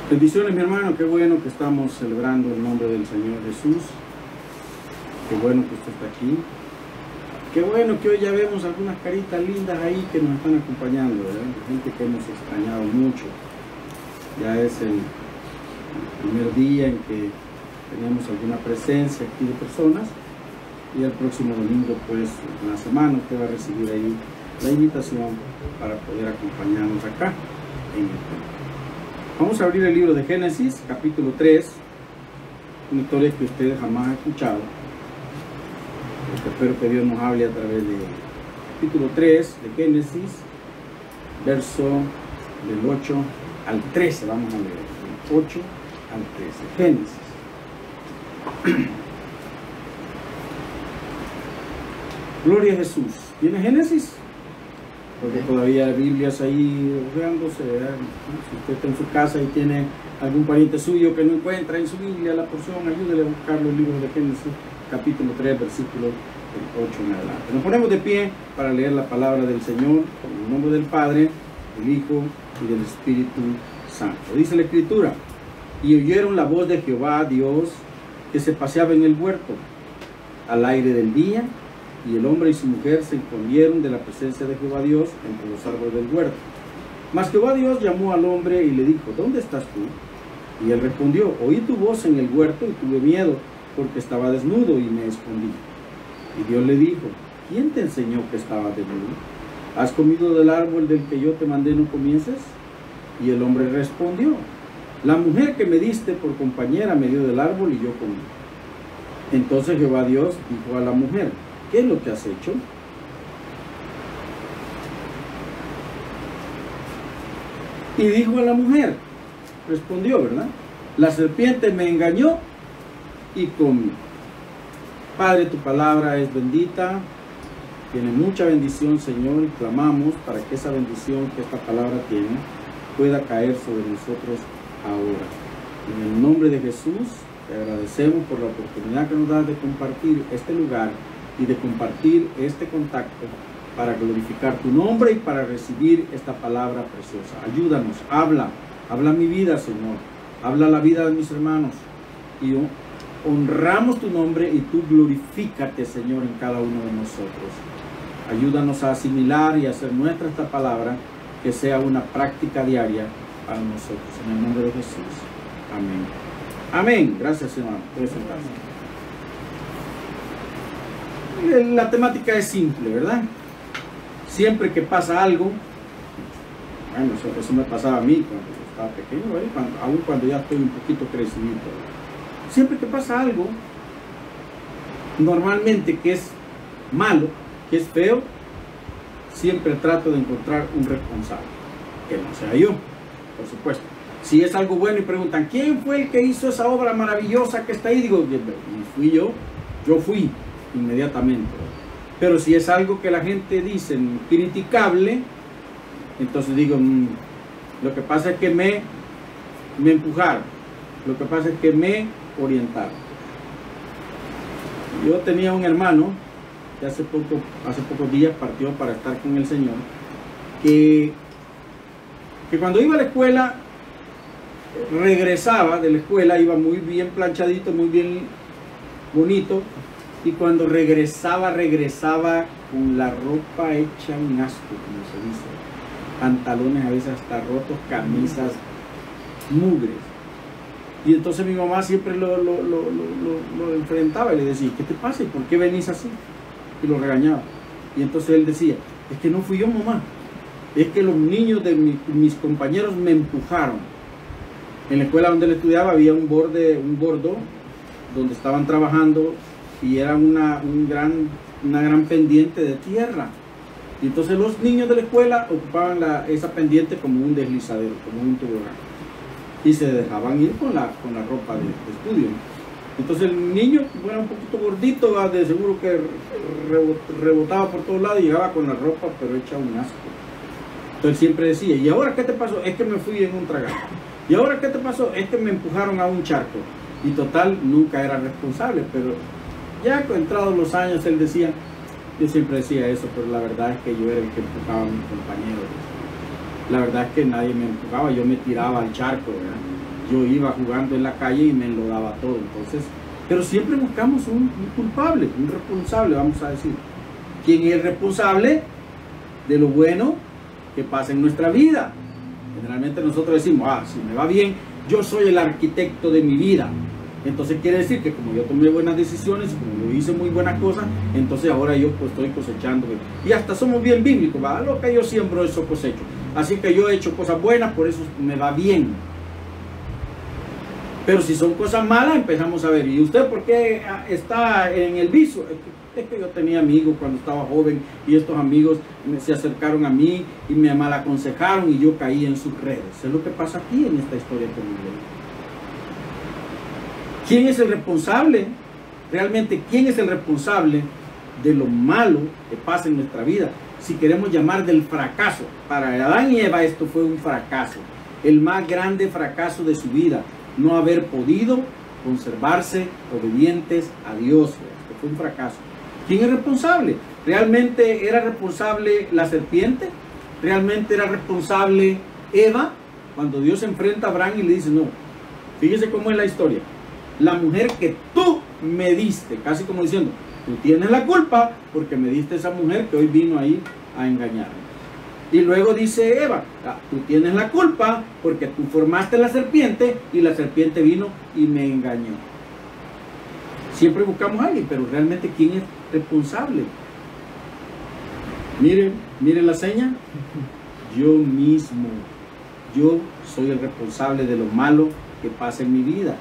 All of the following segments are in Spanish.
Bendiciones, mi hermano. Qué bueno que estamos celebrando el nombre del Señor Jesús. Qué bueno que usted está aquí. Qué bueno que hoy ya vemos algunas caritas lindas ahí que nos están acompañando, ¿verdad? Gente que hemos extrañado mucho. Ya es el primer día en que tenemos alguna presencia aquí de personas. Y el próximo domingo, pues, en la semana, usted va a recibir ahí la invitación para poder acompañarnos acá en el templo. Vamos a abrir el libro de Génesis, capítulo 3, una historia que usted jamás ha escuchado. Espero que Dios nos hable a través de capítulo 3 de Génesis, verso del 8 al 13. Vamos a leer del 8 al 13. Génesis. Gloria a Jesús. ¿Tiene Génesis? Porque todavía hay Biblias ahí rodeándose, ¿verdad? Si usted está en su casa y tiene algún pariente suyo que no encuentra en su Biblia la porción, ayúdele a buscar los libros de Génesis, capítulo 3, versículo 8 en adelante. Nos ponemos de pie para leer la palabra del Señor, en el nombre del Padre, del Hijo y del Espíritu Santo. Dice la Escritura: y oyeron la voz de Jehová Dios que se paseaba en el huerto al aire del día, y el hombre y su mujer se escondieron de la presencia de Jehová Dios entre los árboles del huerto. Mas Jehová Dios llamó al hombre y le dijo: ¿dónde estás tú? Y él respondió: oí tu voz en el huerto y tuve miedo, porque estaba desnudo y me escondí. Y Dios le dijo: ¿quién te enseñó que estabas desnudo? ¿Has comido del árbol del que yo te mandé no comieses? Y el hombre respondió: la mujer que me diste por compañera me dio del árbol y yo comí. Entonces Jehová Dios dijo a la mujer: ¿qué es lo que has hecho? Y dijo a la mujer, respondió, ¿verdad? La serpiente me engañó y comí. Padre, tu palabra es bendita, tiene mucha bendición, Señor, y clamamos para que esa bendición que esta palabra tiene pueda caer sobre nosotros ahora. En el nombre de Jesús, te agradecemos por la oportunidad que nos das de compartir este lugar y de compartir este contacto para glorificar tu nombre y para recibir esta palabra preciosa. Ayúdanos, habla mi vida, Señor, habla la vida de mis hermanos, y honramos tu nombre y tú glorifícate, Señor, en cada uno de nosotros. Ayúdanos a asimilar y hacer nuestra esta palabra, que sea una práctica diaria para nosotros. En el nombre de Jesús. Amén. Amén. Gracias, Señor. Puedes sentarse. La temática es simple, ¿verdad? Siempre que pasa algo, bueno, eso me pasaba a mí cuando estaba pequeño, ¿verdad? Aún cuando ya estoy un poquito crecidito. Siempre que pasa algo, normalmente que es malo, que es feo, siempre trato de encontrar un responsable, que no sea yo, por supuesto. Si es algo bueno y preguntan, ¿quién fue el que hizo esa obra maravillosa que está ahí? Digo, fui yo fui inmediatamente. Pero si es algo que la gente dice criticable, entonces digo, lo que pasa es que me empujaron, lo que pasa es que me orientaron. Yo tenía un hermano que hace pocos días partió para estar con el Señor, que cuando iba a la escuela, regresaba de la escuela, iba muy bien planchadito, muy bien bonito, y cuando regresaba con la ropa hecha un asco, como se dice, pantalones a veces hasta rotos, camisas mugres. Y entonces mi mamá siempre lo enfrentaba y le decía, ¿qué te pasa? ¿Y por qué venís así? Y lo regañaba. Y entonces él decía, es que no fui yo, mamá, es que los niños de mis compañeros me empujaron. En la escuela donde él estudiaba había un bordo donde estaban trabajando, y era una gran pendiente de tierra. Y entonces los niños de la escuela ocupaban esa pendiente como un deslizadero, como un tobogán, y se dejaban ir con la ropa de estudio. Entonces el niño, que era un poquito gordito, de seguro que rebotaba por todos lados y llegaba con la ropa pero hecha un asco. Entonces siempre decía, ¿y ahora qué te pasó? Es que me fui en un tragar. ¿Y ahora qué te pasó? Es que me empujaron a un charco. Y total, nunca era responsable, pero ya entrados los años él decía, yo siempre decía eso, pero la verdad es que yo era el que empujaba a mis compañeros. La verdad es que nadie me empujaba, yo me tiraba al charco, ¿verdad? yo iba jugando en la calle y me enlodaba todo. Entonces, pero siempre buscamos un culpable, un responsable, vamos a decir. ¿Quién es el responsable de lo bueno que pasa en nuestra vida? Generalmente nosotros decimos, si me va bien, yo soy el arquitecto de mi vida. Entonces quiere decir que como yo tomé buenas decisiones, como yo hice muy buenas cosas, entonces ahora yo pues estoy cosechando. Y hasta somos bien bíblicos, ¿va? Lo que yo siembro, eso cosecho. Así que yo he hecho cosas buenas, por eso me va bien. Pero si son cosas malas, empezamos a ver, ¿y usted por qué está en el vicio? Es que yo tenía amigos cuando estaba joven y estos amigos se acercaron a mí y me mal aconsejaron y yo caí en sus redes. Es lo que pasa aquí en esta historia que me leí. ¿Quién es el responsable? Realmente, ¿quién es el responsable de lo malo que pasa en nuestra vida? Si queremos llamar del fracaso. Para Adán y Eva esto fue un fracaso. El más grande fracaso de su vida. No haber podido conservarse obedientes a Dios. Esto fue un fracaso. ¿Quién es responsable? ¿Realmente era responsable la serpiente? ¿Realmente era responsable Eva? Cuando Dios se enfrenta a Abraham y le dice, no, fíjese cómo es la historia. La mujer que tú me diste, casi como diciendo, tú tienes la culpa porque me diste esa mujer que hoy vino ahí a engañarme. Y luego dice Eva, tú tienes la culpa porque tú formaste la serpiente y la serpiente vino y me engañó. Siempre buscamos a alguien, pero realmente ¿quién es responsable? Miren la seña. Yo mismo. Yo soy el responsable de lo malo que pasa en mi vida.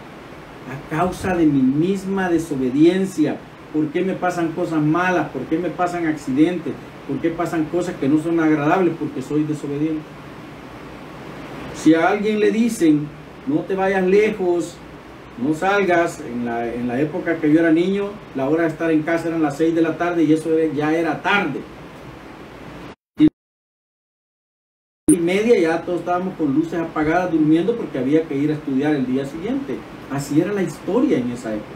A causa de mi misma desobediencia. ¿Por qué me pasan cosas malas? ¿Por qué me pasan accidentes? ¿Por qué pasan cosas que no son agradables? Porque soy desobediente. Si a alguien le dicen, no te vayas lejos, no salgas, en la época que yo era niño, la hora de estar en casa eran las 6 de la tarde y eso ya era tarde. Y media ya todos estábamos con luces apagadas durmiendo porque había que ir a estudiar el día siguiente. Así era la historia en esa época.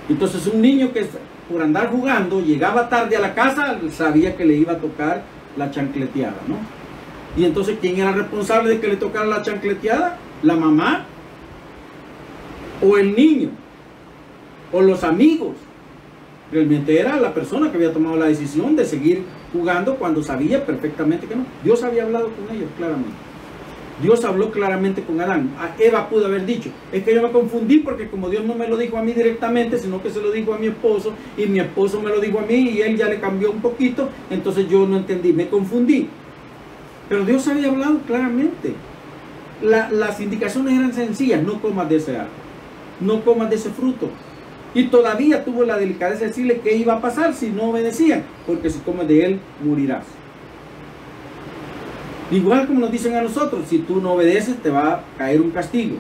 Entonces un niño que por andar jugando llegaba tarde a la casa, sabía que le iba a tocar la chancleteada, ¿no? Y entonces ¿quién era responsable de que le tocara la chancleteada? ¿La mamá? ¿O el niño? ¿O los amigos? Realmente era la persona que había tomado la decisión de seguir jugando cuando sabía perfectamente que no. Dios había hablado con ellos claramente. Dios habló claramente con Adán. A Eva pudo haber dicho, es que yo me confundí porque como Dios no me lo dijo a mí directamente, sino que se lo dijo a mi esposo y mi esposo me lo dijo a mí y él ya le cambió un poquito, entonces yo no entendí, me confundí. Pero Dios había hablado claramente. Las indicaciones eran sencillas, no comas de ese árbol, no comas de ese fruto. Y todavía tuvo la delicadeza de decirle qué iba a pasar si no obedecían, porque si comes de él, morirás. Igual como nos dicen a nosotros, si tú no obedeces te va a caer un castigo.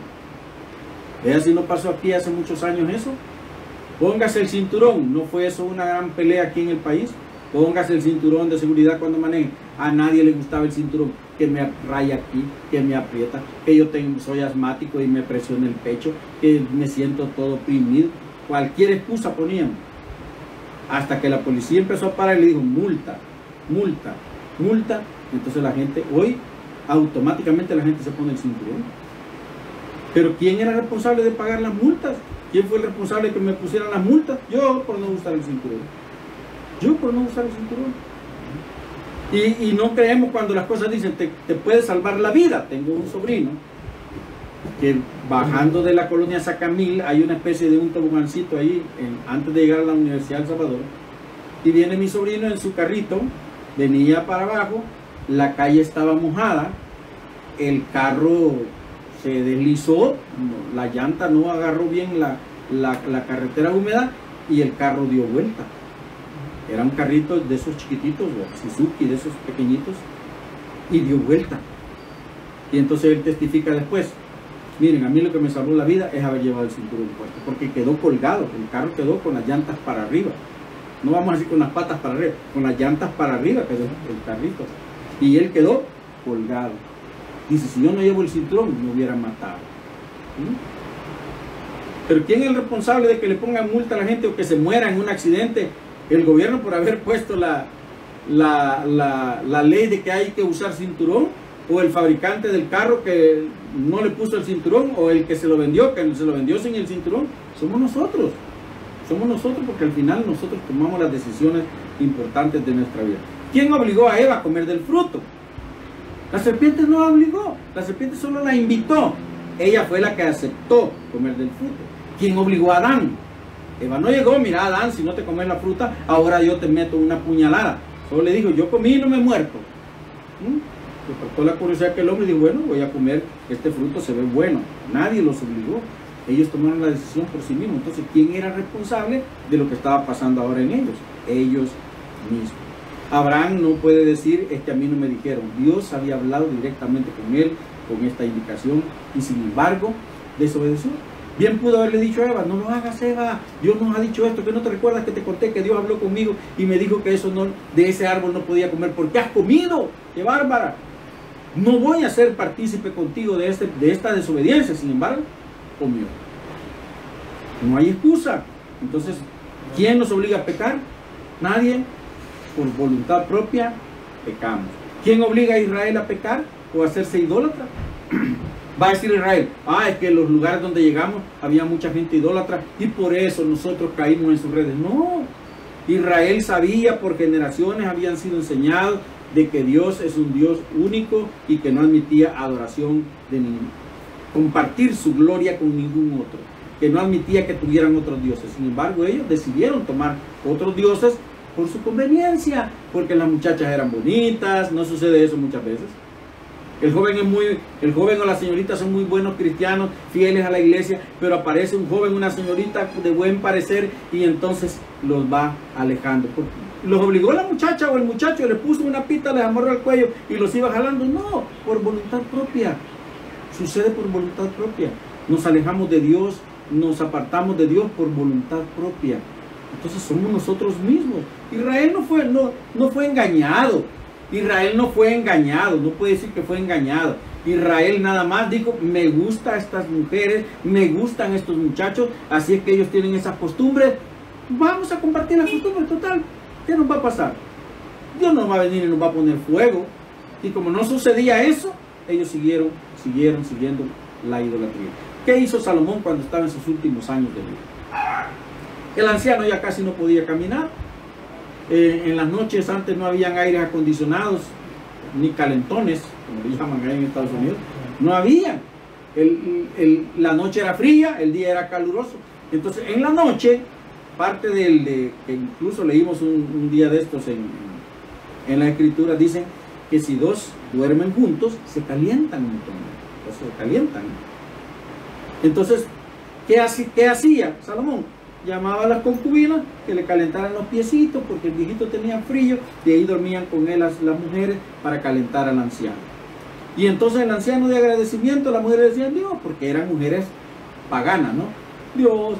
¿Vea si no pasó aquí hace muchos años eso? Póngase el cinturón, ¿no fue eso una gran pelea aquí en el país? Póngase el cinturón de seguridad cuando maneje. A nadie le gustaba el cinturón, que me raya aquí, que me aprieta, que yo soy asmático y me presiona el pecho, que me siento todo oprimido. Cualquier excusa ponían. Hasta que la policía empezó a parar y le dijo, multa, multa, multa. Entonces la gente, hoy automáticamente la gente se pone el cinturón. Pero ¿quién era responsable de pagar las multas? ¿Quién fue el responsable de que me pusieran las multas? Yo por no usar el cinturón. Yo por no usar el cinturón. Y no creemos cuando las cosas dicen, te puede salvar la vida. Tengo un sobrino que bajando de la colonia Sacamil hay una especie de un tobogancito ahí antes de llegar a la Universidad de El Salvador. Y viene mi sobrino en su carrito, venía para abajo, la calle estaba mojada, el carro se deslizó, la llanta no agarró bien la carretera húmeda y el carro dio vuelta. Era un carrito de esos chiquititos, Suzuki, de esos pequeñitos, y dio vuelta. Y entonces él testifica después, miren, a mí lo que me salvó la vida es haber llevado el cinturón puesto, porque quedó colgado, el carro quedó con las llantas para arriba. No vamos a decir con las patas para arriba, con las llantas para arriba quedó el carrito. Y él quedó colgado. Dice, si yo no llevo el cinturón, me hubieran matado. ¿Sí? Pero ¿quién es el responsable de que le pongan multa a la gente o que se muera en un accidente? El gobierno por haber puesto la ley de que hay que usar cinturón. o el fabricante del carro que no le puso el cinturón, o el que se lo vendió sin el cinturón. Somos nosotros porque al final nosotros tomamos las decisiones importantes de nuestra vida. ¿Quién obligó a Eva a comer del fruto? La serpiente no la obligó, la serpiente solo la invitó. Ella fue la que aceptó comer del fruto. ¿Quién obligó a Adán? Eva no llegó, mira Adán, si no te comes la fruta, ahora yo te meto una puñalada. Solo le dijo, yo comí y no me he muerto. Le faltó la curiosidad que el hombre dijo, bueno, voy a comer, este fruto se ve bueno. Nadie los obligó. Ellos tomaron la decisión por sí mismos. Entonces, ¿quién era responsable de lo que estaba pasando ahora en ellos? Ellos mismos. Abraham no puede decir, a mí no me dijeron. Dios había hablado directamente con él, con esta indicación, y sin embargo, desobedeció. Bien pudo haberle dicho a Eva, no lo hagas, Eva, Dios nos ha dicho esto, que no te recuerdas que te conté que Dios habló conmigo y me dijo que de ese árbol no podía comer porque has comido. ¡Qué bárbara! No voy a ser partícipe contigo de esta desobediencia. Sin embargo, comió. No hay excusa. Entonces, ¿quién nos obliga a pecar? Nadie. Por voluntad propia, pecamos. ¿Quién obliga a Israel a pecar o a hacerse idólatra? Va a decir Israel, es que en los lugares donde llegamos había mucha gente idólatra y por eso nosotros caímos en sus redes. No, Israel sabía, por generaciones habían sido enseñados de que Dios es un Dios único y que no admitía adoración de ningún, compartir su gloria con ningún otro, que no admitía que tuvieran otros dioses. Sin embargo, ellos decidieron tomar otros dioses por su conveniencia, porque las muchachas eran bonitas. No sucede eso muchas veces. El joven o la señorita son muy buenos cristianos, fieles a la iglesia, pero aparece un joven, una señorita de buen parecer y entonces los va alejando. ¿Los obligó la muchacha o el muchacho? ¿Le puso una pita, les amarró al cuello y los iba jalando? No, por voluntad propia. Sucede por voluntad propia. Nos alejamos de Dios, nos apartamos de Dios por voluntad propia. Entonces somos nosotros mismos. Israel no fue engañado. Israel no fue engañado, no puede decir que fue engañado. Israel nada más dijo, me gustan estas mujeres, me gustan estos muchachos, así es que ellos tienen esas costumbres, vamos a compartir las costumbres, total, ¿qué nos va a pasar? Dios nos va a venir y nos va a poner fuego. Y como no sucedía eso, ellos siguieron siguiendo la idolatría. ¿Qué hizo Salomón cuando estaba en sus últimos años de vida? El anciano ya casi no podía caminar. En las noches antes no habían aires acondicionados ni calentones, como le llaman ahí en Estados Unidos, no había. La noche era fría, el día era caluroso. Entonces en la noche, parte que incluso leímos un día de estos en la escritura, dicen que si dos duermen juntos se calientan mutuamente, se calientan. Entonces, ¿qué hacía Salomón? Llamaba a las concubinas que le calentaran los piecitos porque el viejito tenía frío y ahí dormían con él las mujeres para calentar al anciano. Y entonces el anciano, de agradecimiento, las mujeres decían Dios, porque eran mujeres paganas, ¿no? Dios,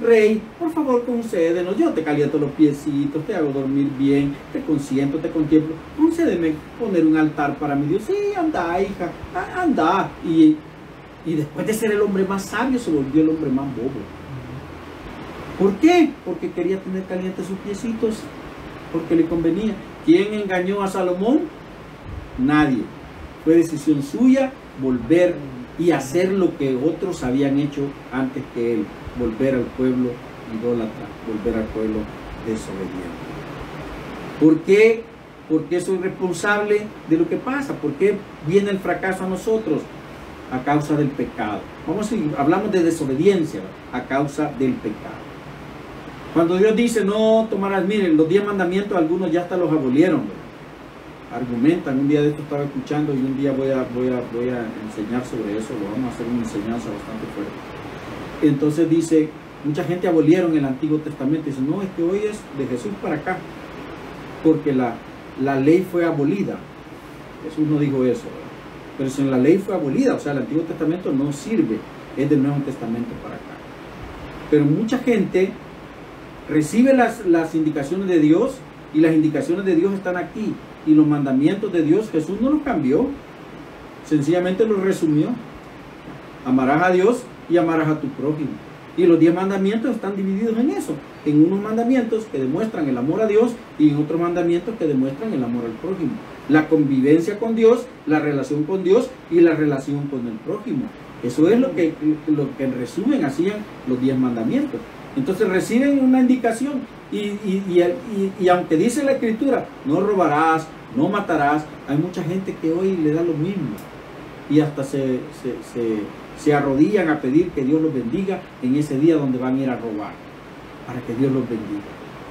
Rey, por favor concédenos, yo te caliento los piecitos, te hago dormir bien, te consiento, te contemplo, concédeme poner un altar para mi Dios. Sí, anda, hija, anda. Y después de ser el hombre más sabio, se volvió el hombre más bobo. ¿Por qué? Porque quería tener calientes sus piecitos, porque le convenía. ¿Quién engañó a Salomón? Nadie. Fue decisión suya volver y hacer lo que otros habían hecho antes que él, volver al pueblo idólatra, volver al pueblo desobediente. ¿Por qué? Porque soy responsable de lo que pasa. ¿Por qué viene el fracaso a nosotros? A causa del pecado. Hablamos de desobediencia a causa del pecado. Cuando Dios dice no tomarás, miren, los 10 mandamientos algunos ya hasta los abolieron, argumentan. Un día de esto estaba escuchando y un día voy a enseñar sobre eso, vamos a hacer una enseñanza bastante fuerte. Entonces dice, mucha gente abolieron el Antiguo Testamento, dice, no, es que hoy es de Jesús para acá, porque la ley fue abolida. Jesús no dijo eso, pero si la ley fue abolida, o sea, el Antiguo Testamento no sirve, es del Nuevo Testamento para acá. Pero mucha gente recibe las indicaciones de Dios y las indicaciones de Dios están aquí. Y los mandamientos de Dios, Jesús no los cambió, sencillamente los resumió. Amarás a Dios y amarás a tu prójimo. Y los 10 mandamientos están divididos en eso. En unos mandamientos que demuestran el amor a Dios y en otros mandamientos que demuestran el amor al prójimo. La convivencia con Dios, la relación con Dios y la relación con el prójimo. Eso es lo que en resumen hacían los 10 mandamientos. Entonces reciben una indicación y aunque dice la Escritura, no robarás, no matarás, hay mucha gente que hoy le da lo mismo y hasta se arrodillan a pedir que Dios los bendiga en ese día donde van a ir a robar, para que Dios los bendiga.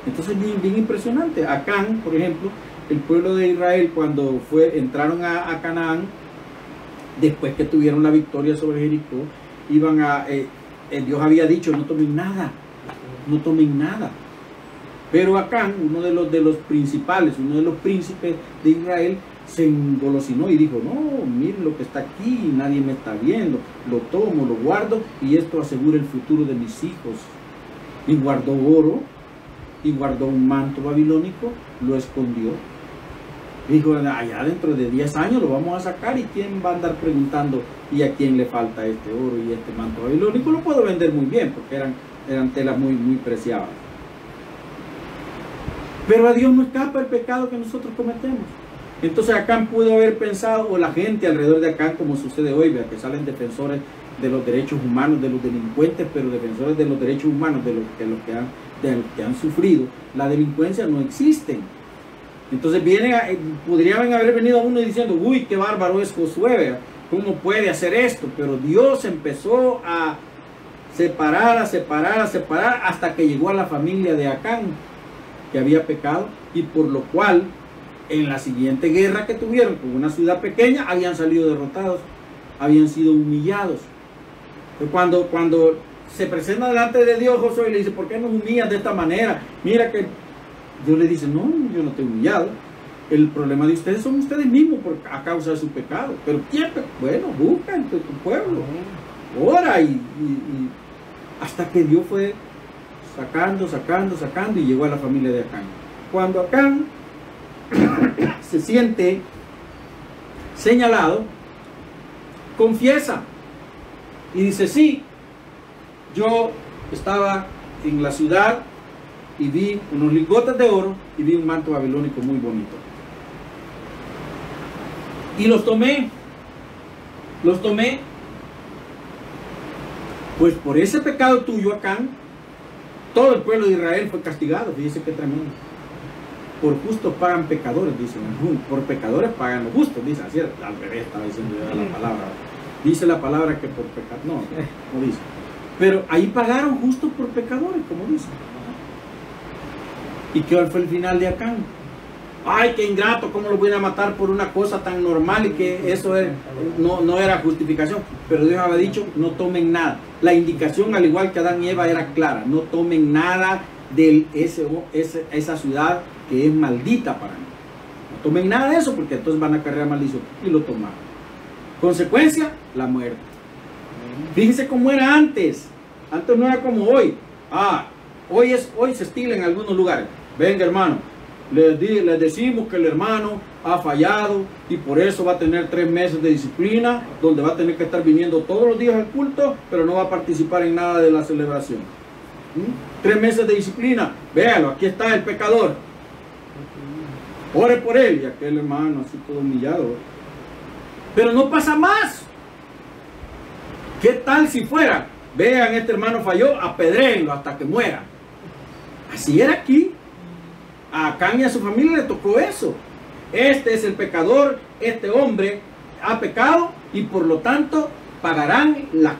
Entonces bien impresionante. Acán, por ejemplo, el pueblo de Israel cuando entraron a Canaán, después que tuvieron la victoria sobre Jericó, Dios había dicho, no tomen nada, no tomen nada. Pero Acán, uno de los principales, uno de los príncipes de Israel, se engolosinó y dijo, no, miren lo que está aquí, nadie me está viendo, lo tomo, lo guardo y esto asegura el futuro de mis hijos. Y guardó oro, y guardó un manto babilónico, lo escondió. Dijo, allá dentro de 10 años lo vamos a sacar y quién va a andar preguntando y a quién le falta este oro y este manto babilónico. Lo puedo vender muy bien porque eran telas muy, muy preciadas. Pero a Dios no escapa el pecado que nosotros cometemos. Entonces Acán pudo haber pensado, o la gente alrededor de Acán, como sucede hoy, vea que salen defensores de los derechos humanos, de los delincuentes, pero defensores de los derechos humanos, de los que han sufrido la delincuencia, no existen. Entonces podrían haber venido a uno diciendo, uy, qué bárbaro es Josué, ¿cómo puede hacer esto? Pero Dios empezó a separar, hasta que llegó a la familia de Acán, que había pecado, y por lo cual en la siguiente guerra que tuvieron con una ciudad pequeña habían salido derrotados, habían sido humillados. Cuando se presenta delante de Dios, Josué le dice, ¿por qué nos humillas de esta manera? Mira que Dios le dice, no, yo no te he humillado. El problema de ustedes son ustedes mismos a causa de su pecado. Pero ¿quién? Bueno, busca entre tu pueblo, ora y hasta que Dios fue sacando y llegó a la familia de Acán. Cuando Acán se siente señalado, confiesa y dice, sí, yo estaba en la ciudad y vi unos lingotes de oro y vi un manto babilónico muy bonito y los tomé, pues por ese pecado tuyo, Acán, todo el pueblo de Israel fue castigado. Fíjese qué tremendo. Por justos pagan pecadores, dicen. Por pecadores pagan los justos, dice. Así al revés estaba diciendo la palabra. Dice la palabra que por pecado. No dice. Pero ahí pagaron justos por pecadores, como dice. ¿Y qué fue el final de Acán? Ay, qué ingrato, ¿cómo lo voy a matar por una cosa tan normal y que eso no era justificación? Pero Dios había dicho, no tomen nada. La indicación, al igual que Adán y Eva, era clara. No tomen nada de esa ciudad que es maldita para mí. No tomen nada de eso porque entonces van a cargar maldición. Y lo tomaron. Consecuencia, la muerte. Fíjense cómo era antes. Antes no era como hoy. Hoy se estila en algunos lugares. Venga, hermano, les decimos que el hermano ha fallado y por eso va a tener 3 meses de disciplina, donde va a tener que estar viniendo todos los días al culto, pero no va a participar en nada de la celebración. 3 meses de disciplina. Véalo, aquí está el pecador. Ore por él. Y aquel hermano así todo humillado. Pero no pasa más. ¿Qué tal si fuera? Vean, este hermano falló, apedréenlo hasta que muera. Así era aquí. A Acán y a su familia le tocó eso. Este es el pecador, este hombre ha pecado y por lo tanto pagarán las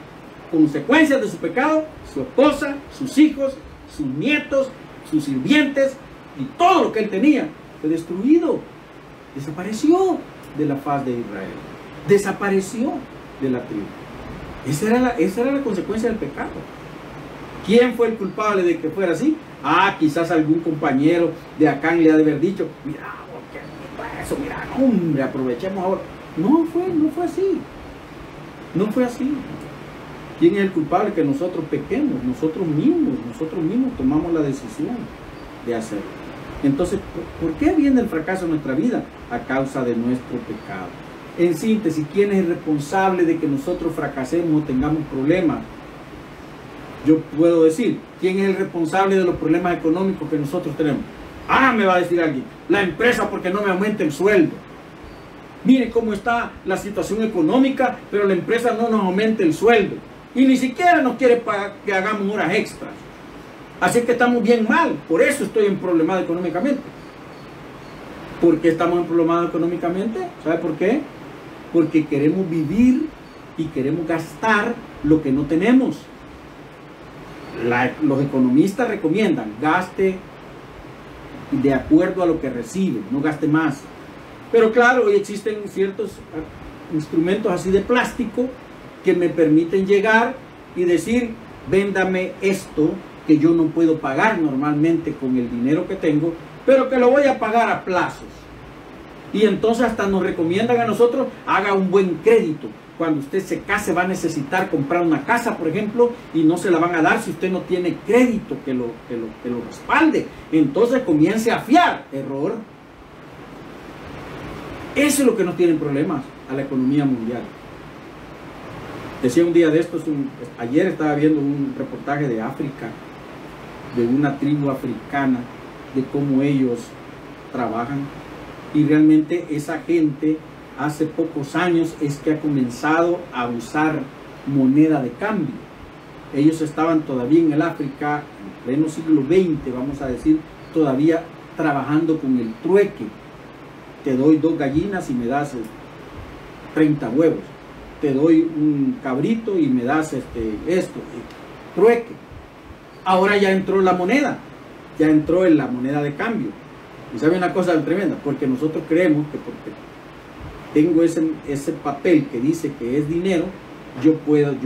consecuencias de su pecado, su esposa, sus hijos, sus nietos, sus sirvientes y todo lo que él tenía fue destruido. Desapareció de la faz de Israel. Desapareció de la tribu. Esa era la consecuencia del pecado. ¿Quién fue el culpable de que fuera así? Quizás algún compañero de Acán le ha de haber dicho, mira, ¿qué es eso? Mira, hombre, aprovechemos ahora. No fue así. No fue así. ¿Quién es el culpable? Que nosotros pequemos, nosotros mismos tomamos la decisión de hacerlo. Entonces, ¿por qué viene el fracaso en nuestra vida? A causa de nuestro pecado. En síntesis, ¿quién es el responsable de que nosotros fracasemos o tengamos problemas? Yo puedo decir, ¿quién es el responsable de los problemas económicos que nosotros tenemos? Me va a decir alguien, la empresa porque no me aumenta el sueldo. Mire cómo está la situación económica, pero la empresa no nos aumenta el sueldo. Y ni siquiera nos quiere que hagamos horas extras. Así que estamos bien mal. Por eso estoy en problemado económicamente. ¿Por qué estamos en problemado económicamente? ¿Sabe por qué? Porque queremos vivir y queremos gastar lo que no tenemos. Los economistas recomiendan gaste de acuerdo a lo que recibe, no gaste más. Pero claro, hoy existen ciertos instrumentos así de plástico que me permiten llegar y decir, véndame esto que yo no puedo pagar normalmente con el dinero que tengo, pero que lo voy a pagar a plazos. Y entonces hasta nos recomiendan a nosotros, haga un buen crédito. Cuando usted se case va a necesitar comprar una casa, por ejemplo, y no se la van a dar si usted no tiene crédito que lo respalde. Entonces comience a fiar. Error. Eso es lo que nos tiene problemas a la economía mundial. Decía un día de estos, ayer estaba viendo un reportaje de África, de una tribu africana, de cómo ellos trabajan. Y realmente esa gente hace pocos años es que ha comenzado a usar moneda de cambio. Ellos estaban todavía en el África, en pleno siglo XX, vamos a decir, todavía trabajando con el trueque. Te doy 2 gallinas y me das 30 huevos. Te doy un cabrito y me das esto. Trueque. Ahora ya entró la moneda. Ya entró en la moneda de cambio. Y sabe una cosa tremenda, porque nosotros creemos que porque tengo ese papel que dice que es dinero, yo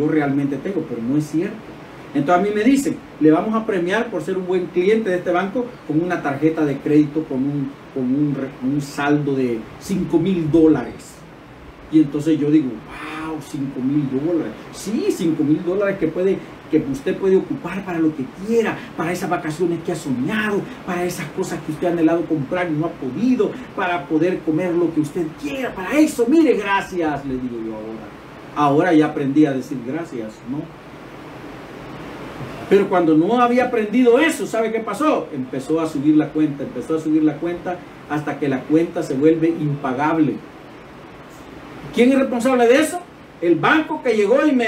realmente tengo, pero no es cierto. Entonces a mí me dicen, le vamos a premiar por ser un buen cliente de este banco con una tarjeta de crédito con un saldo de $5,000. Y entonces yo digo, wow, $5,000. Sí, $5,000 que usted puede ocupar para lo que quiera, para esas vacaciones que ha soñado, para esas cosas que usted ha anhelado comprar y no ha podido, para poder comer lo que usted quiera, para eso, mire, gracias, le digo yo ahora. Ahora ya aprendí a decir gracias, ¿no? Pero cuando no había aprendido eso, ¿sabe qué pasó? Empezó a subir la cuenta, hasta que la cuenta se vuelve impagable. ¿Quién es responsable de eso? El banco que llegó y me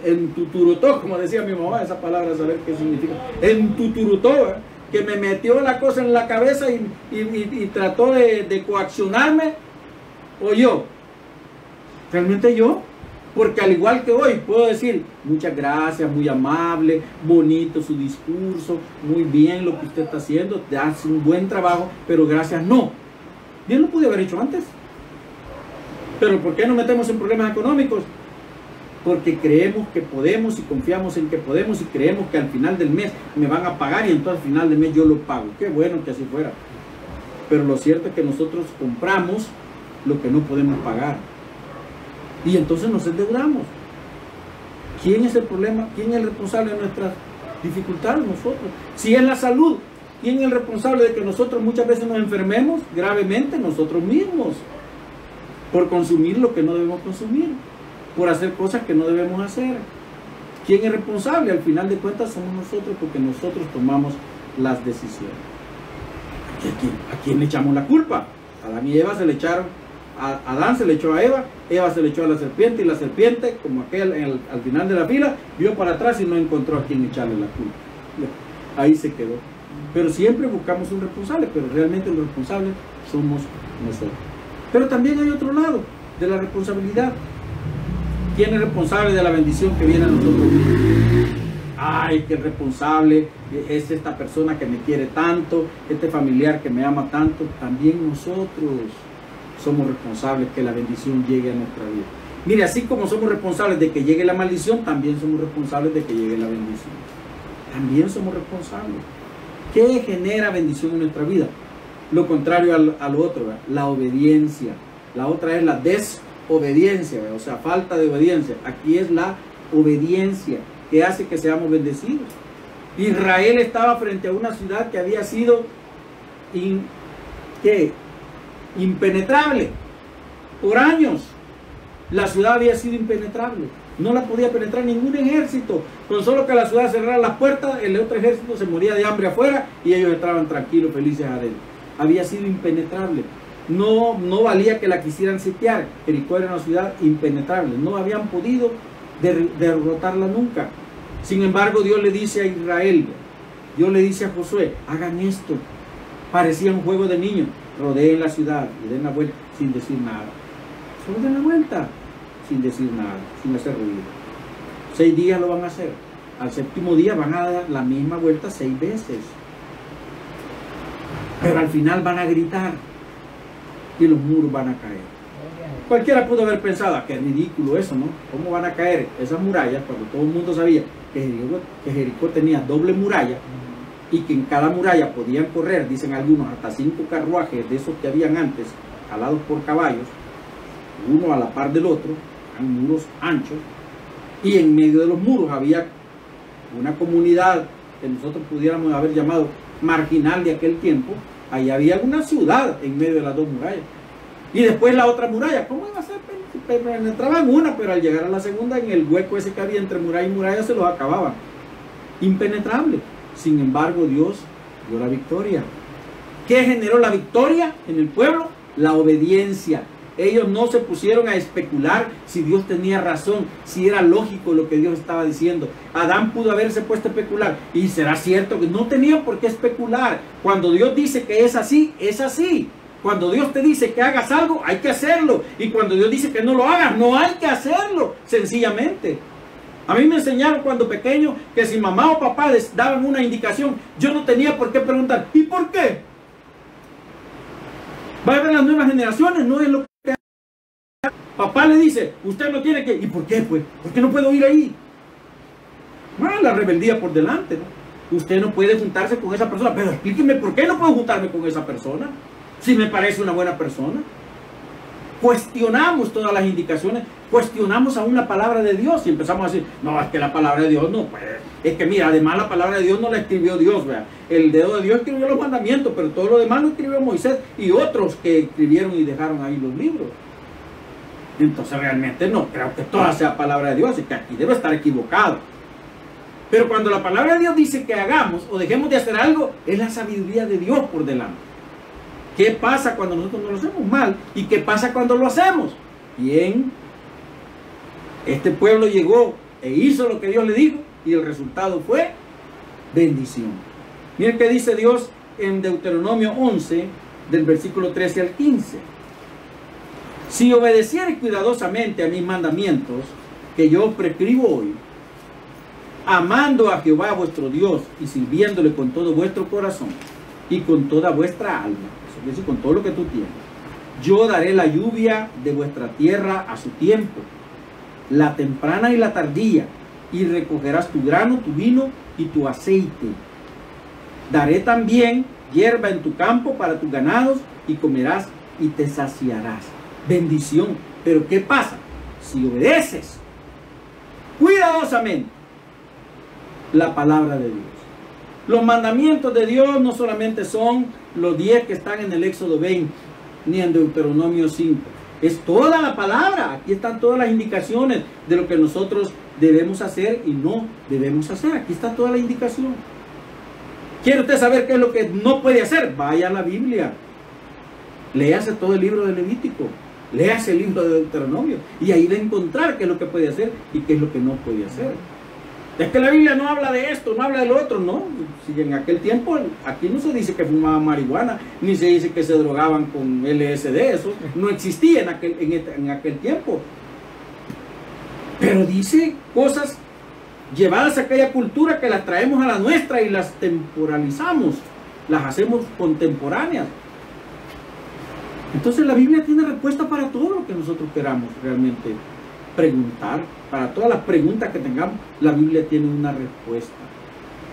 entuturutó, como decía mi mamá, esa palabra, saber qué significa, entuturutó, que me metió la cosa en la cabeza y trató de coaccionarme, o yo. ¿Realmente yo? Porque al igual que hoy puedo decir, muchas gracias, muy amable, bonito su discurso, muy bien lo que usted está haciendo, te hace un buen trabajo, pero gracias no. Bien lo pude haber hecho antes. Pero ¿por qué nos metemos en problemas económicos? Porque creemos que podemos y confiamos en que podemos y creemos que al final del mes me van a pagar y entonces al final del mes yo lo pago. Qué bueno que así fuera. Pero lo cierto es que nosotros compramos lo que no podemos pagar. Y entonces nos endeudamos. ¿Quién es el problema? ¿Quién es el responsable de nuestras dificultades? Nosotros. Si es la salud, ¿quién es el responsable de que nosotros muchas veces nos enfermemos gravemente? Nosotros mismos. Por consumir lo que no debemos consumir, por hacer cosas que no debemos hacer. ¿Quién es responsable? Al final de cuentas somos nosotros, porque nosotros tomamos las decisiones. ¿A quién le echamos la culpa? Adán y Eva se le echaron, Adán se le echó a Eva se le echó a la serpiente, y la serpiente, como aquel al final de la fila, vio para atrás y no encontró a quien echarle la culpa. Ahí se quedó. Pero siempre buscamos un responsable, pero realmente los responsables somos nosotros. Pero también hay otro lado de la responsabilidad. ¿Quién es responsable de la bendición que viene a nosotros? Ay, que el responsable es esta persona que me quiere tanto, este familiar que me ama tanto. También nosotros somos responsables que la bendición llegue a nuestra vida. Mire, así como somos responsables de que llegue la maldición, también somos responsables de que llegue la bendición. También somos responsables. ¿Qué genera bendición en nuestra vida? Lo contrario al otro, ¿verdad? La obediencia. La otra es la desobediencia, ¿verdad? O sea, falta de obediencia. Aquí es la obediencia que hace que seamos bendecidos. Israel estaba frente a una ciudad que había sido impenetrable por años. La ciudad había sido impenetrable, no la podía penetrar ningún ejército. Con solo que la ciudad cerrara las puertas, el otro ejército se moría de hambre afuera y ellos estaban tranquilos, felices adentro. Había sido impenetrable. No valía que la quisieran sitiar. Jericó era una ciudad impenetrable. No habían podido derrotarla nunca. Sin embargo, Dios le dice a Israel, Dios le dice a Josué, hagan esto. Parecía un juego de niños. Rodeen la ciudad y den la vuelta sin decir nada. Solo den la vuelta sin decir nada, sin hacer ruido. 6 días lo van a hacer. Al 7.º día van a dar la misma vuelta 6 veces. Pero al final van a gritar y los muros van a caer. Cualquiera pudo haber pensado, qué ridículo eso, ¿no? ¿Cómo van a caer esas murallas cuando todo el mundo sabía que Jericó tenía doble muralla y que en cada muralla podían correr, dicen algunos, hasta 5 carruajes de esos que habían antes, jalados por caballos, uno a la par del otro, eran muros anchos, y en medio de los muros había una comunidad que nosotros pudiéramos haber llamado marginal de aquel tiempo. Ahí había una ciudad en medio de las 2 murallas. Y después la otra muralla, ¿cómo iba a ser? Penetraban una, pero al llegar a la segunda, en el hueco ese que había entre muralla y muralla, se los acababan. Impenetrable. Sin embargo, Dios dio la victoria. ¿Qué generó la victoria en el pueblo? La obediencia. Ellos no se pusieron a especular si Dios tenía razón, si era lógico lo que Dios estaba diciendo. Adán pudo haberse puesto a especular. Y será cierto que no tenía por qué especular. Cuando Dios dice que es así, es así. Cuando Dios te dice que hagas algo, hay que hacerlo. Y cuando Dios dice que no lo hagas, no hay que hacerlo. Sencillamente. A mí me enseñaron cuando pequeño que si mamá o papá les daban una indicación, yo no tenía por qué preguntar, ¿y por qué? Va a haber las nuevas generaciones, no es lo que... Papá le dice, usted no tiene que... ¿Y por qué, pues? ¿Por qué no puedo ir ahí? Bueno, la rebeldía por delante, ¿no? Usted no puede juntarse con esa persona, pero explíqueme por qué no puedo juntarme con esa persona, si me parece una buena persona. Cuestionamos todas las indicaciones, cuestionamos aún la palabra de Dios y empezamos a decir, no, es que la palabra de Dios no puede. Es que mira, además la palabra de Dios no la escribió Dios, ¿verdad? El dedo de Dios escribió los mandamientos, pero todo lo demás lo escribió Moisés y otros que escribieron y dejaron ahí los libros. Entonces realmente no creo que toda sea palabra de Dios, y que aquí debe estar equivocado. Pero cuando la palabra de Dios dice que hagamos o dejemos de hacer algo, es la sabiduría de Dios por delante. ¿Qué pasa cuando nosotros no lo hacemos mal? ¿Y qué pasa cuando lo hacemos? Bien, este pueblo llegó e hizo lo que Dios le dijo y el resultado fue bendición. Miren qué dice Dios en Deuteronomio 11, del versículo 13 al 15. Si obedeciereis cuidadosamente a mis mandamientos, que yo os prescribo hoy, amando a Jehová vuestro Dios y sirviéndole con todo vuestro corazón y con toda vuestra alma, es decir, con todo lo que tú tienes, yo daré la lluvia de vuestra tierra a su tiempo, la temprana y la tardía, y recogerás tu grano, tu vino y tu aceite. Daré también hierba en tu campo para tus ganados, y comerás y te saciarás. Bendición. Pero ¿qué pasa? Si obedeces cuidadosamente la palabra de Dios. Los mandamientos de Dios no solamente son los 10 que están en el Éxodo 20, ni en Deuteronomio 5. Es toda la palabra. Aquí están todas las indicaciones de lo que nosotros debemos hacer y no debemos hacer. Aquí está toda la indicación. ¿Quiere usted saber qué es lo que no puede hacer? Vaya a la Biblia. Léase todo el libro de Levítico. Léase el libro de Deuteronomio. Y ahí va a encontrar qué es lo que puede hacer y qué es lo que no puede hacer. Es que la Biblia no habla de esto, no habla de lo otro, no. Si en aquel tiempo, aquí no se dice que fumaban marihuana, ni se dice que se drogaban con LSD, eso no existía en aquel tiempo. Pero dice cosas llevadas a aquella cultura que las traemos a la nuestra y las temporalizamos, las hacemos contemporáneas. Entonces la Biblia tiene respuesta para todo lo que nosotros queramos realmente preguntar. Para todas las preguntas que tengamos, la Biblia tiene una respuesta.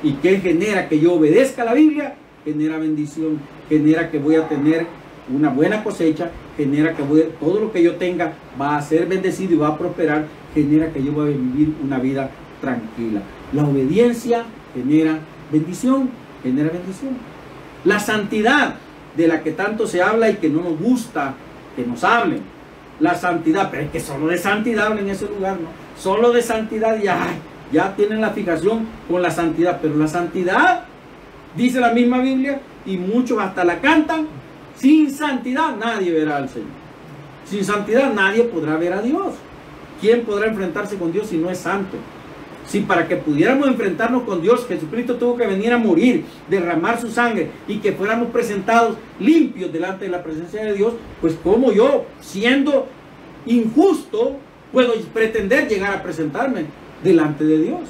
¿Y qué genera que yo obedezca a la Biblia? Genera bendición, genera que voy a tener una buena cosecha, genera que todo lo que yo tenga va a ser bendecido y va a prosperar, genera que yo voy a vivir una vida tranquila. La obediencia genera bendición, genera bendición. La santidad de la que tanto se habla y que no nos gusta que nos hablen. La santidad, pero es que solo de santidad hablan en ese lugar, ¿no? Solo de santidad ya tienen la fijación con la santidad, pero la santidad, dice la misma Biblia, y muchos hasta la cantan Sin santidad nadie verá al Señor. Sin santidad nadie podrá ver a Dios. ¿Quién podrá enfrentarse con Dios si no es santo? Si para que pudiéramos enfrentarnos con Dios, Jesucristo tuvo que venir a morir, derramar su sangre y que fuéramos presentados limpios delante de la presencia de Dios, pues como yo, siendo injusto, puedo pretender llegar a presentarme delante de Dios.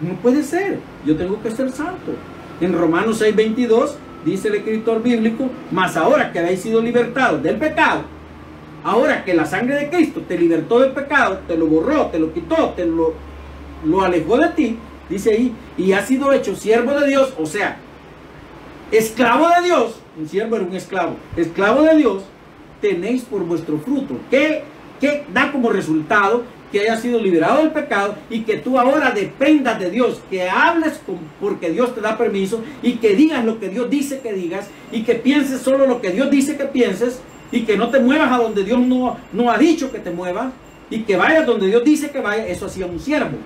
No puede ser. Yo tengo que ser santo. En Romanos 6:22 dice el escritor bíblico: mas ahora que habéis sido libertados del pecado, ahora que la sangre de Cristo te libertó del pecado, te lo borró, te lo quitó, te lo alejó de ti, dice ahí, y has sido hecho siervo de Dios, o sea, esclavo de Dios. Un siervo era un esclavo. Esclavo de Dios, tenéis por vuestro fruto. ¿Qué da como resultado? Que hayas sido liberado del pecado y que tú ahora dependas de Dios, que hables porque Dios te da permiso y que digas lo que Dios dice que digas y que pienses solo lo que Dios dice que pienses y que no te muevas a donde Dios no ha dicho que te muevas y que vayas donde Dios dice que vaya. Eso hacía un siervo,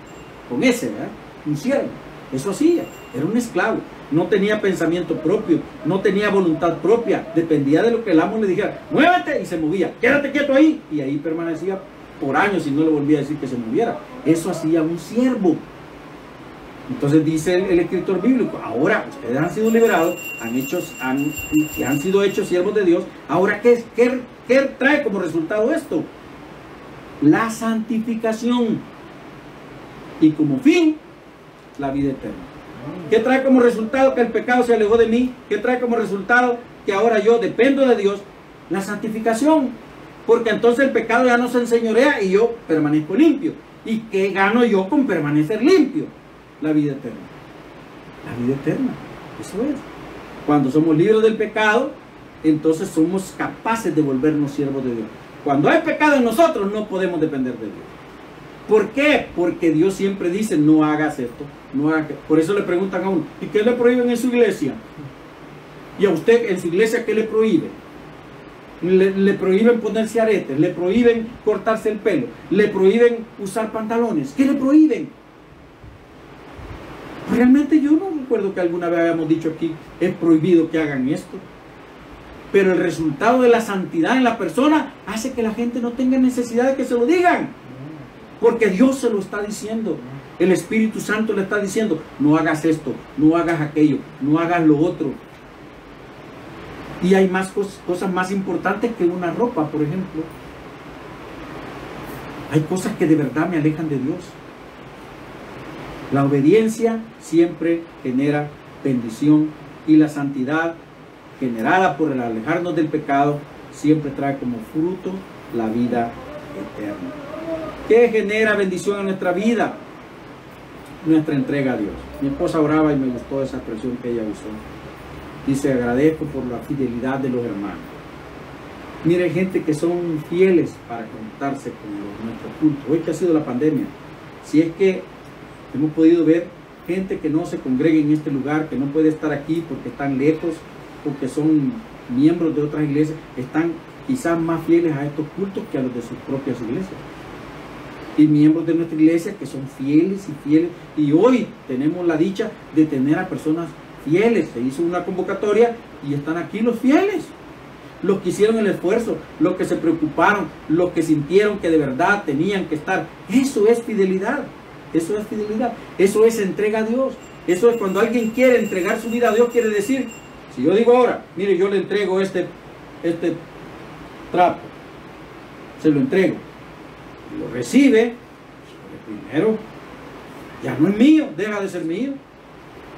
con ese, ¿verdad? Un siervo, eso hacía, era un esclavo, no tenía pensamiento propio, no tenía voluntad propia, dependía de lo que el amo le dijera: muévete, y se movía. Quédate quieto ahí, y ahí permanecía por años y no le volvía a decir que se moviera. Eso hacía un siervo. Entonces dice el escritor bíblico: ahora ustedes han sido liberados, han sido hechos siervos de Dios. Ahora, ¿qué trae como resultado esto? La santificación, y como fin, la vida eterna. ¿Qué trae como resultado? Que el pecado se alejó de mí. ¿Qué trae como resultado? Que ahora yo dependo de Dios. La santificación. Porque entonces el pecado ya no se enseñorea y yo permanezco limpio. ¿Y qué gano yo con permanecer limpio? La vida eterna. La vida eterna. Eso es. Cuando somos libres del pecado, entonces somos capaces de volvernos siervos de Dios. Cuando hay pecado en nosotros, no podemos depender de Dios. ¿Por qué? Porque Dios siempre dice: no hagas esto, no hagas. Por eso le preguntan a uno: ¿y qué le prohíben en su iglesia? Y a usted en su iglesia, ¿qué le prohíben? Le prohíben ponerse aretes, le prohíben cortarse el pelo, le prohíben usar pantalones. ¿Qué le prohíben? Realmente yo no recuerdo que alguna vez hayamos dicho aquí: es prohibido que hagan esto. Pero el resultado de la santidad en la persona hace que la gente no tenga necesidad de que se lo digan, porque Dios se lo está diciendo. El Espíritu Santo le está diciendo: no hagas esto, no hagas aquello, no hagas lo otro. Y hay más cosas más importantes que una ropa, por ejemplo. Hay cosas que de verdad me alejan de Dios. La obediencia siempre genera bendición, y la santidad generada por el alejarnos del pecado siempre trae como fruto la vida eterna. ¿Qué genera bendición en nuestra vida? Nuestra entrega a Dios. Mi esposa oraba y me gustó esa expresión que ella usó. Dice: agradezco por la fidelidad de los hermanos. Mire, gente que son fieles para conectarse con nuestro culto. Hoy que ha sido la pandemia, si es que hemos podido ver gente que no se congrega en este lugar, que no puede estar aquí porque están lejos, porque son miembros de otras iglesias, están quizás más fieles a estos cultos que a los de sus propias iglesias. Y miembros de nuestra iglesia que son fieles y fieles. Y hoy tenemos la dicha de tener a personas fieles. Se hizo una convocatoria y están aquí los fieles, los que hicieron el esfuerzo, los que se preocuparon, los que sintieron que de verdad tenían que estar. Eso es fidelidad. Eso es fidelidad. Eso es entrega a Dios. Eso es cuando alguien quiere entregar su vida a Dios. Quiere decir: si yo digo ahora, mire, yo le entrego este trapo, se lo entrego, lo recibe, primero, ya no es mío, deja de ser mío,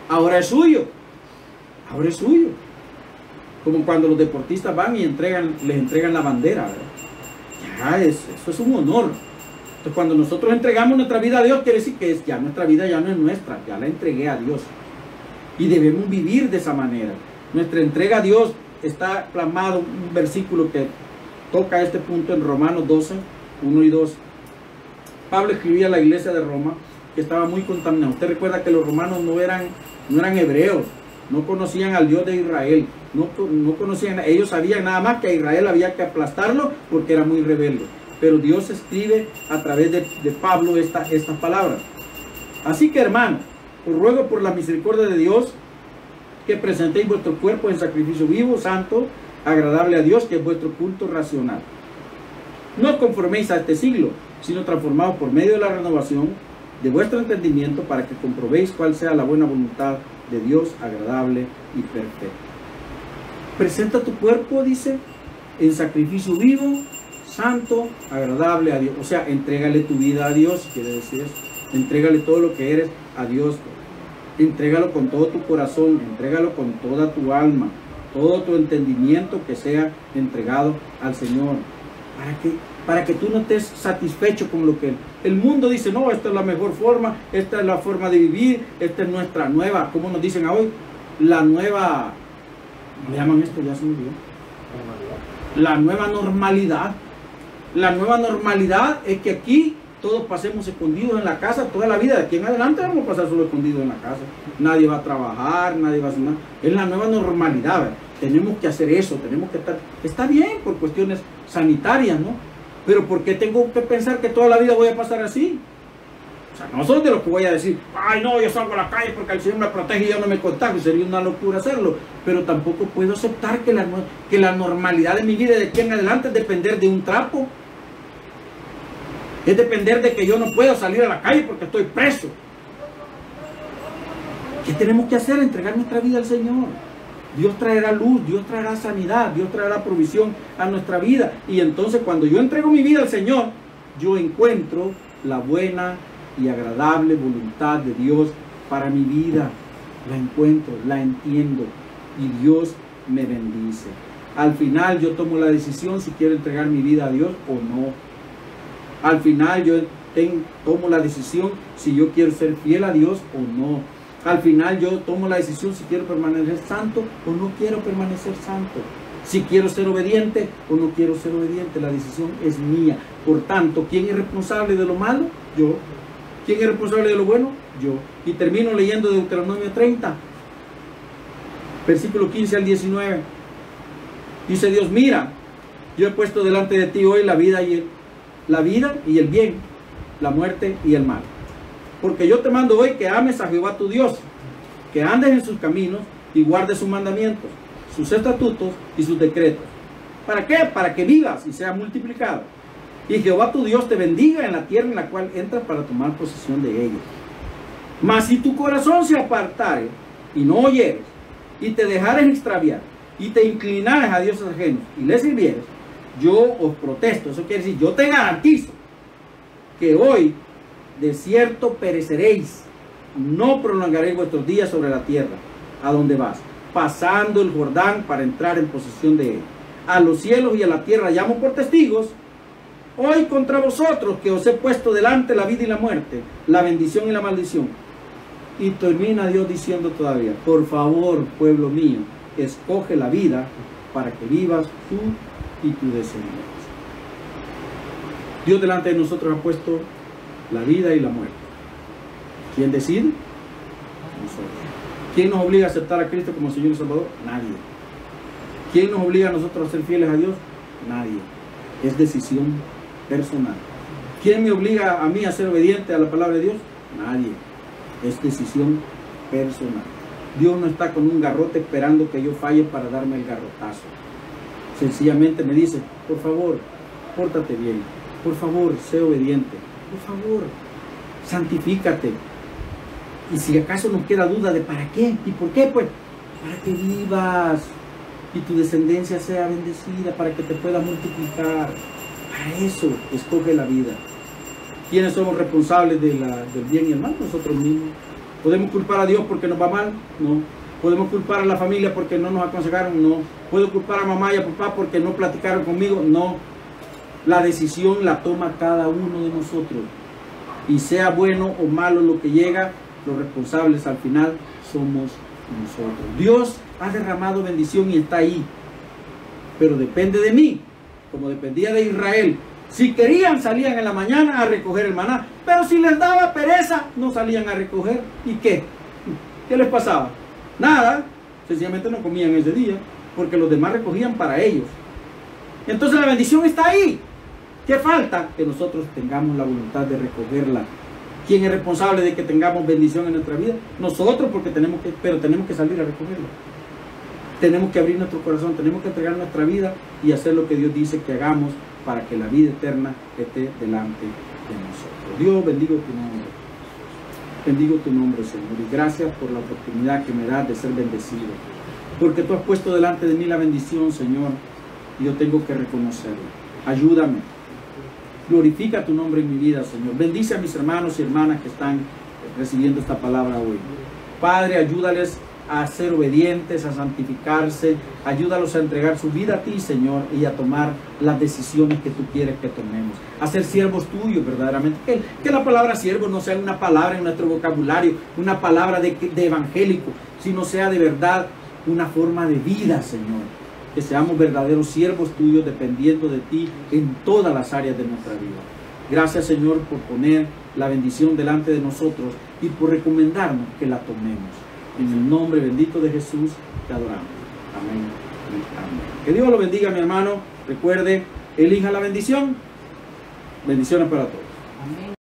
ahora es suyo, ahora es suyo. Como cuando los deportistas van y les entregan la bandera, ¿verdad? Ya eso es un honor. Entonces, cuando nosotros entregamos nuestra vida a Dios, quiere decir que ya nuestra vida ya no es nuestra, ya la entregué a Dios. Y debemos vivir de esa manera. Nuestra entrega a Dios está plasmado un versículo que toca este punto en Romanos 12, 1 y 2. Pablo escribía a la iglesia de Roma que estaba muy contaminada. Usted recuerda que los romanos no eran hebreos, no conocían al Dios de Israel, no conocían, ellos sabían nada más que a Israel había que aplastarlo porque era muy rebelde. Pero Dios escribe a través de Pablo estas palabras. Así que, hermanos, os ruego por la misericordia de Dios que presentéis vuestro cuerpo en sacrificio vivo, santo, agradable a Dios, que es vuestro culto racional. No os conforméis a este siglo, sino transformados por medio de la renovación de vuestro entendimiento, para que comprobéis cuál sea la buena voluntad de Dios, agradable y perfecta. Presenta tu cuerpo, dice, en sacrificio vivo, santo, agradable a Dios. O sea, entrégale tu vida a Dios, quiere decir eso. Entrégale todo lo que eres a Dios. Entrégalo con todo tu corazón, entrégalo con toda tu alma, todo tu entendimiento, que sea entregado al Señor. Para que tú no estés satisfecho con lo que el mundo dice. No, esta es la mejor forma, esta es la forma de vivir, esta es nuestra nueva, como nos dicen hoy, la nueva, ¿cómo llaman esto? Ya se me olvidó. La nueva normalidad. La nueva normalidad es que aquí todos pasemos escondidos en la casa toda la vida. De aquí en adelante vamos a pasar solo escondidos en la casa. Nadie va a trabajar, nadie va a hacer nada. Es la nueva normalidad, ¿verdad? Tenemos que hacer eso, tenemos que estar... Está bien por cuestiones sanitarias, ¿no? Pero ¿por qué tengo que pensar que toda la vida voy a pasar así? O sea, no soy de los que voy a decir, ay no, yo salgo a la calle porque el Señor me protege y yo no me contagio. Sería una locura hacerlo. Pero tampoco puedo aceptar que la normalidad de mi vida de aquí en adelante es depender de un trapo. Es depender de que yo no puedo salir a la calle porque estoy preso. ¿Qué tenemos que hacer? Entregar nuestra vida al Señor. Dios traerá luz, Dios traerá sanidad, Dios traerá provisión a nuestra vida. Y entonces cuando yo entrego mi vida al Señor, yo encuentro la buena y agradable voluntad de Dios para mi vida. La encuentro, la entiendo y Dios me bendice. Al final yo tomo la decisión si quiero entregar mi vida a Dios o no. Al final yo tomo la decisión si yo quiero ser fiel a Dios o no. Al final yo tomo la decisión si quiero permanecer santo o no quiero permanecer santo. Si quiero ser obediente o no quiero ser obediente. La decisión es mía. Por tanto, ¿quién es responsable de lo malo? Yo. ¿Quién es responsable de lo bueno? Yo. Y termino leyendo Deuteronomio 30, versículo 15 al 19. Dice Dios, mira, yo he puesto delante de ti hoy la vida y el bien, la muerte y el mal. Porque yo te mando hoy que ames a Jehová tu Dios, que andes en sus caminos y guardes sus mandamientos, sus estatutos y sus decretos. ¿Para qué? Para que vivas y seas multiplicado. Y Jehová tu Dios te bendiga en la tierra en la cual entras para tomar posesión de ella. Mas si tu corazón se apartare y no oyeres, y te dejares extraviar, y te inclinares a dioses ajenos y les sirvieres, yo os protesto. Eso quiere decir, yo te garantizo que hoy de cierto pereceréis, no prolongaréis vuestros días sobre la tierra a donde vas, pasando el Jordán para entrar en posesión de él. A los cielos y a la tierra llamo por testigos hoy contra vosotros, que os he puesto delante la vida y la muerte, la bendición y la maldición. Y termina Dios diciendo todavía, por favor, pueblo mío, escoge la vida para que vivas tú y tu descendencia. Dios delante de nosotros ha puesto la vida y la muerte. ¿Quién decide? Nosotros. ¿Quién nos obliga a aceptar a Cristo como Señor y Salvador? Nadie. ¿Quién nos obliga a nosotros a ser fieles a Dios? Nadie. Es decisión personal. ¿Quién me obliga a mí a ser obediente a la palabra de Dios? Nadie. Es decisión personal. Dios no está con un garrote esperando que yo falle para darme el garrotazo. Sencillamente me dice, por favor, pórtate bien. Por favor, sé obediente. Por favor, santifícate. Y si acaso nos queda duda de para qué y por qué, pues para que vivas y tu descendencia sea bendecida, para que te pueda multiplicar. Para eso escoge la vida. ¿Quiénes somos responsables del bien y el mal? Nosotros mismos. ¿Podemos culpar a Dios porque nos va mal? No. ¿Podemos culpar a la familia porque no nos aconsejaron? No. ¿Puedo culpar a mamá y a papá porque no platicaron conmigo? No. La decisión la toma cada uno de nosotros. Y sea bueno o malo lo que llega, los responsables al final somos nosotros. Dios ha derramado bendición y está ahí. Pero depende de mí, como dependía de Israel. Si querían, salían en la mañana a recoger el maná. Pero si les daba pereza, no salían a recoger. ¿Y qué? ¿Qué les pasaba? Nada. Sencillamente no comían ese día, porque los demás recogían para ellos. Entonces la bendición está ahí. ¿Qué falta? Que nosotros tengamos la voluntad de recogerla. ¿Quién es responsable de que tengamos bendición en nuestra vida? Nosotros, porque tenemos que salir a recogerla. Tenemos que abrir nuestro corazón, tenemos que entregar nuestra vida y hacer lo que Dios dice que hagamos para que la vida eterna esté delante de nosotros. Dios, bendigo tu nombre. Bendigo tu nombre, Señor, y gracias por la oportunidad que me das de ser bendecido. Porque tú has puesto delante de mí la bendición, Señor, y yo tengo que reconocerlo. Ayúdame. Glorifica tu nombre en mi vida, Señor. Bendice a mis hermanos y hermanas que están recibiendo esta palabra hoy. Padre, ayúdales a ser obedientes, a santificarse. Ayúdalos a entregar su vida a ti, Señor, y a tomar las decisiones que tú quieres que tomemos. A ser siervos tuyos, verdaderamente. Que la palabra siervo no sea una palabra en nuestro vocabulario, una palabra de evangélico, sino sea de verdad una forma de vida, Señor. Que seamos verdaderos siervos tuyos, dependiendo de ti en todas las áreas de nuestra vida. Gracias, Señor, por poner la bendición delante de nosotros y por recomendarnos que la tomemos. En el nombre bendito de Jesús te adoramos. Amén y amén. Que Dios lo bendiga, mi hermano. Recuerde, elija la bendición. Bendiciones para todos. Amén.